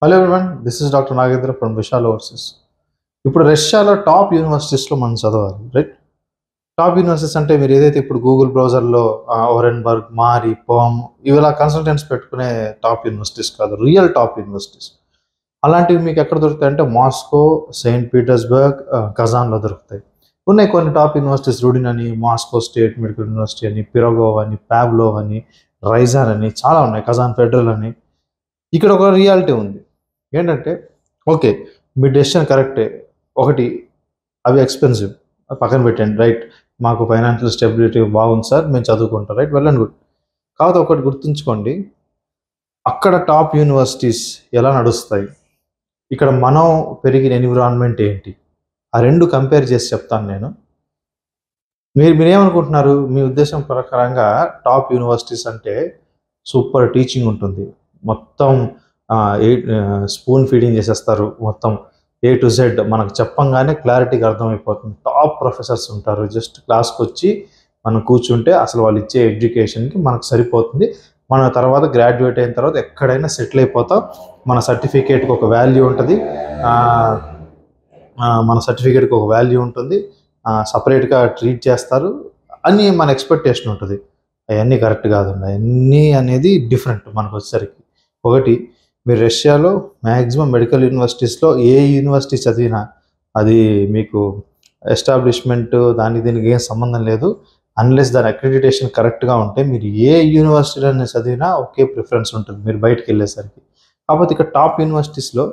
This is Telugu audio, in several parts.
Hello everyone, this is doctor Nagendra from Vishal overseas. ఇప్పుడు రష్యాలో టాప్ యూనివర్సిటీస్లో మనం చదవాలి, రైట్? టాప్ యూనివర్సిటీస్ అంటే మీరు ఏదైతే ఇప్పుడు గూగుల్ బ్రౌజర్లో ఓరెన్బర్గ్, మారి, పోమ్ ఇవిలా కన్సల్టెంట్స్ పెట్టుకునే టాప్ యూనివర్సిటీస్ కాదు, రియల్ టాప్ యూనివర్సిటీస్. అలాంటివి మీకు ఎక్కడ దొరుకుతాయి అంటే మాస్కో, సెయింట్ పీటర్స్బర్గ్, కజాన్లో దొరుకుతాయి. ఉన్నాయి కొన్ని టాప్ యూనివర్సిటీస్, రుడిన్ అని, మాస్కో స్టేట్ మెడికల్ యూనివర్సిటీ అని, పిరగోవ్ అని, పావ్లోవ్ అని, రైజాన్ అని, చాలా ఉన్నాయి, కజాన్ ఫెడరల్ అని. ఇక్కడ ఒక రియాలిటీ ఉంది ఏంటంటే, ఓకే, మీ డెసిషన్ కరెక్టే, ఒకటి అవి ఎక్స్పెన్సివ్, పక్కన పెట్టండి, రైట్? మాకు ఫైనాన్షియల్ స్టెబిలిటీ బాగుంది సార్, మేము చదువుకుంటాం, రైట్? Well and good. కాకపోతే ఒకటి గుర్తుంచుకోండి, అక్కడ టాప్ యూనివర్సిటీస్ ఎలా నడుస్తాయి, ఇక్కడ మనం పెరిగిన ఎన్విరాన్మెంట్ ఏంటి, ఆ రెండు కంపేర్ చేసి చెప్తాను నేను. మీరేమనుకుంటున్నారు? మీ ఉద్దేశం ప్రకారంగా టాప్ యూనివర్సిటీస్ అంటే సూపర్ టీచింగ్ ఉంటుంది, మొత్తం స్పూన్ ఫీడింగ్ చేసేస్తారు, మొత్తం A to Z మనకు చెప్పంగానే క్లారిటీగా అర్థమైపోతుంది, టాప్ ప్రొఫెసర్స్ ఉంటారు, జస్ట్ క్లాస్కి వచ్చి మనం కూర్చుంటే అసలు వాళ్ళు ఇచ్చే ఎడ్యుకేషన్కి మనకు సరిపోతుంది, మన తర్వాత గ్రాడ్యుయేట్ అయిన తర్వాత ఎక్కడైనా సెటిల్ అయిపోతాం, మన సర్టిఫికేట్కి ఒక వాల్యూ ఉంటుంది, సపరేట్గా ట్రీట్ చేస్తారు అని మన ఎక్స్పెక్టేషన్ ఉంటుంది. అవన్నీ కరెక్ట్ కాదండి, అవన్నీ అనేది డిఫరెంట్ మనకు వచ్చేసరికి. ఒకటి, మీరు రష్యాలో మ్యాక్సిమం మెడికల్ యూనివర్సిటీస్లో ఏ యూనివర్సిటీ చదివినా అది మీకు ఎస్టాబ్లిష్మెంట్ దీనికి ఏం సంబంధం లేదు, అన్లెస్ దాని అక్రిడిటేషన్ కరెక్ట్గా ఉంటే మీరు ఏ యూనివర్సిటీలో చదివినా ఒకే ప్రిఫరెన్స్ ఉంటుంది మీరు బయటకు వెళ్ళేసరికి. కాకపోతే ఇక్కడ టాప్ యూనివర్సిటీస్లో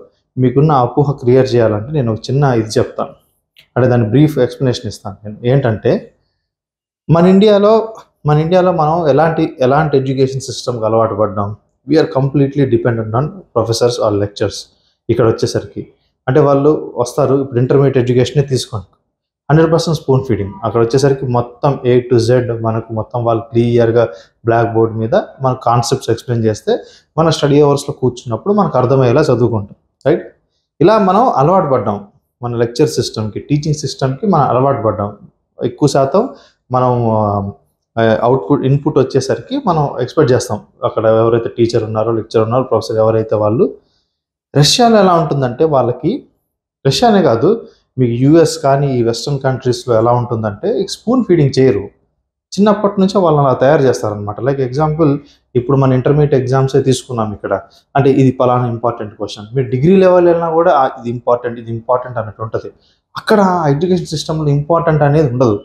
మీకున్న అపోహ క్లియర్ చేయాలంటే నేను ఒక చిన్న ఇది చెప్తాను, అంటే దాని బ్రీఫ్ ఎక్స్ప్లెనేషన్ ఇస్తాను నేను. ఏంటంటే, మన ఇండియాలో మనం ఎలాంటి ఎడ్యుకేషన్ సిస్టమ్కి అలవాటు పడ్డాం. We're completely dependent on professors or lectures. ఇక్కడ వచ్చేసరికి అంటే వాళ్ళు వస్తారు, ఇప్పుడు ఇంటర్మీడియట్ ఎడ్యుకేషనే తీసుకోండి, 100% స్పూన్ ఫీడింగ్. అక్కడ వచ్చేసరికి మొత్తం A to Z మనకు మొత్తం వాళ్ళు క్లియర్గా బ్లాక్ బోర్డ్ మీద మన కాన్సెప్ట్స్ ఎక్స్ప్లెయిన్ చేస్తే మన స్టడీ అవర్స్లో కూర్చున్నప్పుడు మనకు అర్థమయ్యేలా చదువుకుంటాం, రైట్? ఇలా మనం అలవాటు పడ్డాం, మన లెక్చర్ సిస్టమ్కి, టీచింగ్ సిస్టమ్కి మనం అలవాటు పడ్డాం. ఎక్కువ శాతం మనం ఇన్పుట్ వచ్చేసరికి మనం ఎక్స్పెక్ట్ చేస్తాం, అక్కడ ఎవరైతే టీచర్ ఉన్నారో, లెక్చర్ ఉన్నారో, ప్రొఫెసర్ ఎవరైతే వాళ్ళు. రష్యాలో ఎలా ఉంటుందంటే, వాళ్ళకి రష్యానే కాదు, మీకు US కానీ ఈ వెస్ట్రన్ కంట్రీస్లో ఎలా ఉంటుందంటే స్పూన్ ఫీడింగ్ చేయరు, చిన్నప్పటి నుంచే వాళ్ళని అలా తయారు చేస్తారనమాట. లైక్ ఎగ్జాంపుల్, ఇప్పుడు మన ఇంటర్మీడియట్ ఎగ్జామ్సే తీసుకున్నాం ఇక్కడ, అంటే ఇది పలానా ఇంపార్టెంట్ క్వశ్చన్, మీరు డిగ్రీ లెవెల్ వెళ్ళినా కూడా ఇది ఇంపార్టెంట్ అన్నట్టు ఉంటుంది. అక్కడ ఎడ్యుకేషన్ సిస్టంలో ఇంపార్టెంట్ అనేది ఉండదు,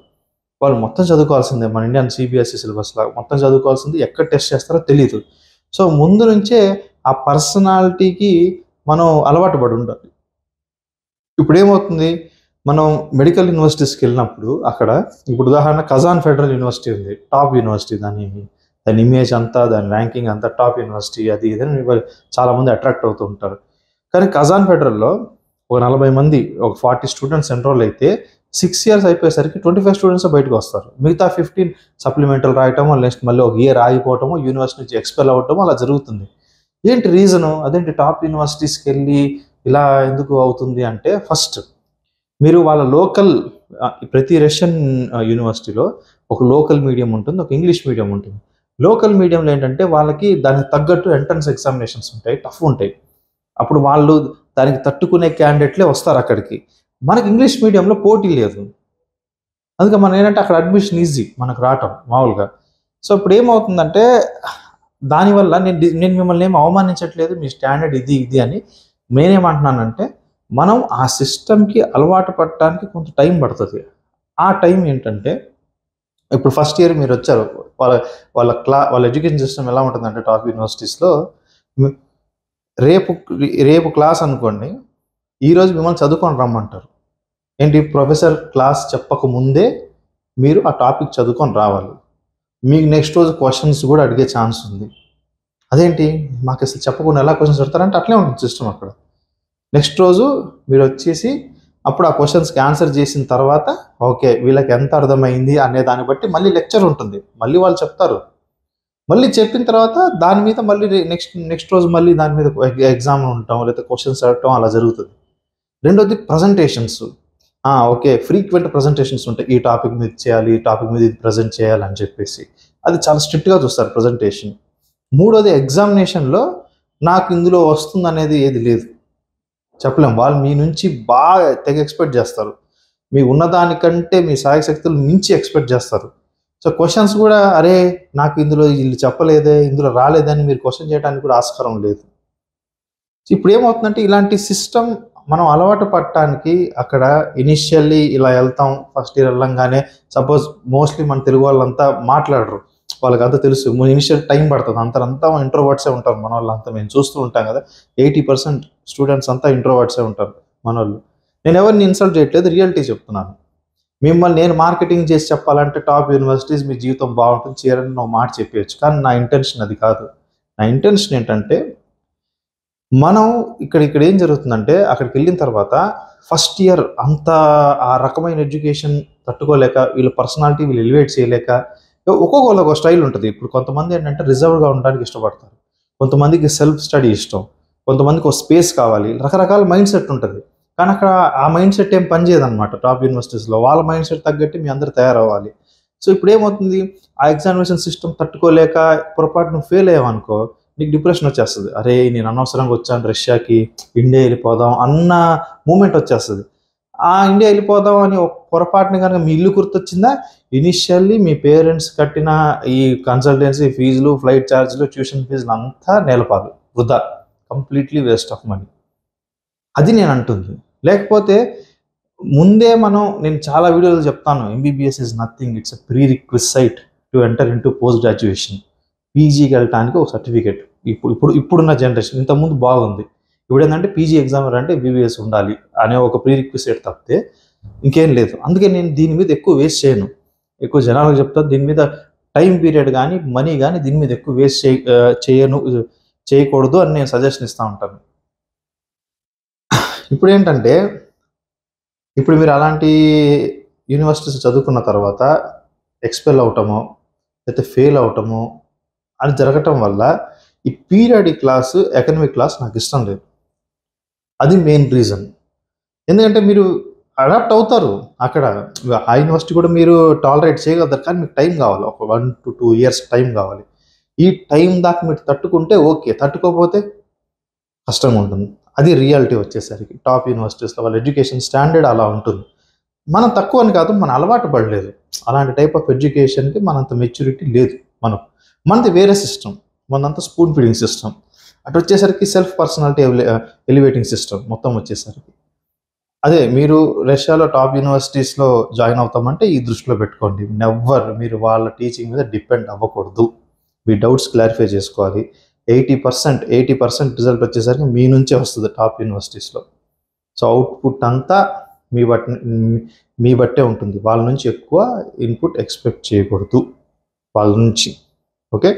వాళ్ళు మొత్తం చదువుకోవాల్సిందే, మన ఇండియన్ CBSE సిలబస్ లాగా మొత్తం చదువుకోవాల్సింది, ఎక్కడ టెస్ట్ చేస్తారో తెలియదు. సో ముందు నుంచే ఆ పర్సనాలిటీకి మనం అలవాటు పడి ఉండాలి. ఇప్పుడు ఏమవుతుంది, మనం మెడికల్ యూనివర్సిటీస్కి వెళ్ళినప్పుడు అక్కడ, ఇప్పుడు ఉదాహరణ కజాన్ ఫెడరల్ యూనివర్సిటీ ఉంది, టాప్ యూనివర్సిటీ, దాని ఇమేజ్ అంతా, దాని ర్యాంకింగ్ అంతా టాప్ యూనివర్సిటీ, అది ఇదని చాలామంది అట్రాక్ట్ అవుతూ ఉంటారు. కానీ కజాన్ ఫెడరల్లో ఒక 40 మంది, ఒక 40 స్టూడెంట్స్ ఎన్రోల్ అయితే 6 years అయిపోయేసరికి 25 స్టూడెంట్స్ బయటకు వస్తారు, మిగతా 15 సప్లిమెంటల్ రాయటమో, నెక్స్ట్ మళ్ళీ ఒక ఇయర్ ఆగిపోవటమో, యూనివర్సిటీ నుంచి ఎక్స్పెల్ అవ్వటమో అలా జరుగుతుంది. ఏంటి రీజను? అదేంటి టాప్ యూనివర్సిటీస్కి వెళ్ళి ఇలా ఎందుకు అవుతుంది అంటే, ఫస్ట్ మీరు వాళ్ళ లోకల్, ప్రతి రష్యన్ యూనివర్సిటీలో ఒక లోకల్ మీడియం ఉంటుంది, ఒక ఇంగ్లీష్ మీడియం ఉంటుంది. లోకల్ మీడియంలో ఏంటంటే వాళ్ళకి దానికి తగ్గట్టు ఎంట్రన్స్ ఎగ్జామినేషన్స్ ఉంటాయి, టఫ్ ఉంటాయి, అప్పుడు వాళ్ళు దానికి తట్టుకునే క్యాండిడేట్లే వస్తారు అక్కడికి. మనకి ఇంగ్లీష్ మీడియంలో పోటీ లేదు, అందుకే మనం ఏంటంటే అక్కడ అడ్మిషన్ ఈజీ మనకు రావటం మామూలుగా. సో ఇప్పుడు ఏమవుతుందంటే, దానివల్ల నేను మిమ్మల్ని ఏమి అవమానించట్లేదు, మీ స్టాండర్డ్ ఇది అని. నేనేమంటున్నానంటే, మనం ఆ సిస్టమ్కి అలవాటు పడటానికి కొంత టైం పడుతుంది. ఆ టైం ఏంటంటే, ఇప్పుడు ఫస్ట్ ఇయర్ మీరు వచ్చారు, వాళ్ళ ఎడ్యుకేషన్ సిస్టమ్ ఎలా ఉంటుందంటే టాప్ యూనివర్సిటీస్లో, రేపు క్లాస్ అనుకోండి, ఈరోజు మిమ్మల్ని చదువుకొని రమ్మంటారు. ఏంటి, ప్రొఫెసర్ క్లాస్ చెప్పక ముందే మీరు ఆ టాపిక్ చదువుకొని రావాలి, మీకు నెక్స్ట్ రోజు క్వశ్చన్స్ కూడా అడిగే ఛాన్స్ ఉంది. అదేంటి, మాకు అసలు చెప్పకుండా ఎలా క్వశ్చన్స్ పెడతారంటే అట్లే ఉంటుంది సిస్టమ్ అక్కడ. నెక్స్ట్ రోజు మీరు వచ్చేసి అప్పుడు ఆ క్వశ్చన్స్కి ఆన్సర్ చేసిన తర్వాత, ఓకే వీళ్ళకి ఎంత అర్థమైంది అనే దాన్ని బట్టి మళ్ళీ లెక్చర్ ఉంటుంది, మళ్ళీ వాళ్ళు చెప్తారు, మళ్ళీ చెప్పిన తర్వాత దాని మీద మళ్ళీ నెక్స్ట్ రోజు మళ్ళీ దాని మీద ఎగ్జామ్ ఉండటం, లేకపోతే క్వశ్చన్స్ అడగటం అలా జరుగుతుంది. రెండోది ప్రజెంటేషన్స్, ఓకే ఫ్రీక్వెంట్ ప్రజెంటేషన్స్ ఉంటాయి, ఈ టాపిక్ మీద చేయాలి, ఈ టాపిక్ మీద ఇది ప్రజెంట్ చేయాలని చెప్పేసి, అది చాలా స్ట్రిక్ట్గా చూస్తారు ప్రజెంటేషన్. మూడోది ఎగ్జామినేషన్లో నాకు ఇందులో వస్తుందనేది ఏది లేదు, చెప్పలేం. వాళ్ళు మీ నుంచి బాగా తెగ ఎక్స్పెక్ట్ చేస్తారు, మీ ఉన్నదానికంటే మీ సాయశక్తులు మించి ఎక్స్పెక్ట్ చేస్తారు. సో క్వశ్చన్స్ కూడా అరే నాకు ఇందులో వీళ్ళు చెప్పలేదే, ఇందులో రాలేదని మీరు క్వశ్చన్ చేయడానికి కూడా ఆస్కారం లేదు. ఇప్పుడు ఏమవుతుందంటే ఇలాంటి సిస్టమ్ మనం అలవాటు పడటానికి అక్కడ ఇనిషియల్లీ ఇలా వెళ్తాం, ఫస్ట్ ఇయర్ వెళ్ళంగానే సపోజ్ మోస్ట్లీ మన తెలుగు వాళ్ళంతా మాట్లాడరు, వాళ్ళకంతా తెలుసు, ఇనిషియల్ టైం పడుతుంది. అంతా ఇంట్రోవర్ట్సే ఉంటారు మన వాళ్ళంతా, మేము చూస్తూ ఉంటాం కదా. 80% స్టూడెంట్స్ అంతా ఇంట్రోవర్ట్సే ఉంటారు మన వాళ్ళు. నేను ఎవరిని ఇన్సల్ట్ చేయట్లేదు, రియాలిటీ చెప్తున్నాను. మిమ్మల్ని నేను మార్కెటింగ్ చేసి చెప్పాలంటే టాప్ యూనివర్సిటీస్ మీ జీవితం బాగుంటుంది చేరని నువ్వు మాట చెప్పవచ్చు, కానీ నా ఇంటెన్షన్ అది కాదు. నా ఇంటెన్షన్ ఏంటంటే మనం ఇక్కడ ఏం జరుగుతుందంటే అక్కడికి వెళ్ళిన తర్వాత ఫస్ట్ ఇయర్ అంత ఆ రకమైన ఎడ్యుకేషన్ తట్టుకోలేక, వీళ్ళ పర్సనాలిటీ వీళ్ళు ఎలివేట్ చేయలేక, ఒక్కొక్కరు ఒక స్టైల్ ఉంటుంది. ఇప్పుడు కొంతమంది ఏంటంటే రిజర్వ్గా ఉండడానికి ఇష్టపడతారు, కొంతమందికి సెల్ఫ్ స్టడీ ఇష్టం, కొంతమందికి ఒక స్పేస్ కావాలి, రకరకాల మైండ్ సెట్ ఉంటుంది. కానీ అక్కడ ఆ మైండ్ సెట్ ఏం పనిచేయదన్నమాట. టాప్ యూనివర్సిటీస్లో వాళ్ళ మైండ్ సెట్ తగ్గట్టు మీ అందరూ తయారవ్వాలి. సో ఇప్పుడు ఏమవుతుంది, ఆ ఎగ్జామినేషన్ సిస్టమ్ తట్టుకోలేక పొరపాటును ఫెయిల్ అయ్యామనుకో, నీకు డిప్రెషన్ వచ్చేస్తుంది. అరే నేను అనవసరంగా వచ్చాను రష్యాకి, ఇండియా వెళ్ళిపోదాం అన్న మూమెంట్ వచ్చేస్తుంది. ఆ ఇండియా వెళ్ళిపోదాం అని ఒక పొరపాటుని కనుక మీ ఇల్లు గుర్తొచ్చిందా, ఇనిషియల్లీ మీ పేరెంట్స్ కట్టిన ఈ కన్సల్టెన్సీ ఫీజులు, ఫ్లైట్ ఛార్జీలు, ట్యూషన్ ఫీజులు అంతా నేలపాలు, వృధా, కంప్లీట్లీ వేస్ట్ ఆఫ్ మనీ. అది నేను అంటుంది. లేకపోతే ముందే నేను చాలా వీడియోలు చెప్తాను, MBBS is nothing, it's a pre requisite to enter into post graduation. పీజీకి వెళ్ళటానికి ఒక సర్టిఫికేట్. ఇప్పుడున్న జనరేషన్, ఇంతకుముందు బాగుంది, ఇప్పుడు ఏంటంటే పీజీ ఎగ్జామర్ అంటే ఎంబీబీఎస్ ఉండాలి అనే ఒక ప్రీ రిక్విసైట్ తప్పితే ఇంకేం లేదు. అందుకే నేను దీని మీద ఎక్కువ వేస్ట్ చేయను, ఎక్కువ జనాలకు చెప్తాను. దీని మీద టైం పీరియడ్ కానీ మనీ కానీ దీని మీద ఎక్కువ వేస్ట్ చేయకూడదు అని నేను సజెషన్ ఇస్తూ ఉంటాను. ఇప్పుడు ఏంటంటే ఇప్పుడు మీరు అలాంటి యూనివర్సిటీస్ చదువుకున్న తర్వాత ఎక్స్పెల్ అవటమో లేకపోతే ఫెయిల్ అవటమో అని జరగటం వల్ల ఈ పీరియాడిక్ క్లాస్, ఎకనమిక్ క్లాస్ నాకు ఇష్టం లేదు. అది మెయిన్ రీజన్. ఎందుకంటే మీరు అడాప్ట్ అవుతారు అక్కడ, ఆ యూనివర్సిటీ కూడా మీరు టాలరేట్ చేయగలుగుతారు, కానీ మీకు టైం కావాలి, ఒక 1 to 2 years టైం కావాలి. ఈ టైం దాకా మీరు తట్టుకుంటే ఓకే, తట్టుకోకపోతే కష్టంగా ఉంటుంది. అది రియాలిటీ వచ్చేసరికి టాప్ యూనివర్సిటీస్లో వాళ్ళ ఎడ్యుకేషన్ స్టాండర్డ్ అలా ఉంటుంది. మనం తక్కువ అని కాదు, మన అలవాటు పడలేదు అలాంటి టైప్ ఆఫ్ ఎడ్యుకేషన్కి, మనంత మెచ్యూరిటీ లేదు. మనది వేరే సిస్టమ్, మనంతా స్పూన్ ఫీడింగ్ సిస్టమ్. అటు వచ్చేసరికి సెల్ఫ్ పర్సనాలిటీ ఎలివేటింగ్ సిస్టమ్ మొత్తం వచ్చేసరికి. అదే మీరు రష్యాలో టాప్ యూనివర్సిటీస్లో జాయిన్ అవుతామంటే ఈ దృష్టిలో పెట్టుకోండి, మీరు వాళ్ళ టీచింగ్ మీద డిపెండ్ అవ్వకూడదు. మీ డౌట్స్ క్లారిఫై చేసుకోవాలి. 80% రిజల్ట్ వచ్చేసరికి మీ నుంచే వస్తుంది టాప్ యూనివర్సిటీస్లో. సో అవుట్పుట్ అంతా మీ బట్టే ఉంటుంది, వాళ్ళ నుంచి ఎక్కువ ఇన్పుట్ ఎక్స్పెక్ట్ చేయకూడదు వాళ్ళ నుంచి. Okay,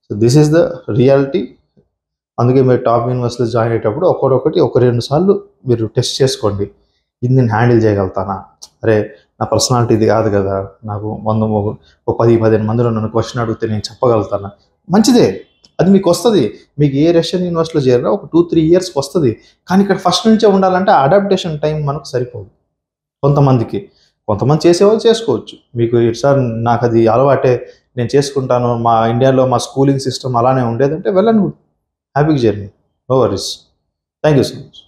so this is the reality. అందుకే మీరు టాప్ యూనివర్సిటీలో జాయిన్ అయ్యేటప్పుడు ఒక 2 సార్లు మీరు టెస్ట్ చేసుకోండి, ఇది నేను హ్యాండిల్ చేయగలుగుతానా, అరే నా పర్సనాలిటీ ఇది కాదు కదా, నాకు 10-15 మందిలో నన్ను క్వశ్చన్ అడిగితే నేను చెప్పగలుగుతానా. మంచిదే, అది మీకు వస్తుంది. మీకు ఏ రష్యన్ యూనివర్సిటీలో చేరినా ఒక 2-3 years వస్తుంది. కానీ ఇక్కడ ఫస్ట్ నుంచే ఉండాలంటే అడాప్టేషన్ టైం మనకు సరిపోదు. కొంతమంది చేసేవాళ్ళు చేసుకోవచ్చు. మీకు సార్ నాకు అది అలవాటే, నేను చేసుకుంటాను, మా ఇండియాలో మా స్కూలింగ్ సిస్టమ్ అలానే ఉండేదంటే వెళ్ళండి, happy journey, no worries. Thank you so much.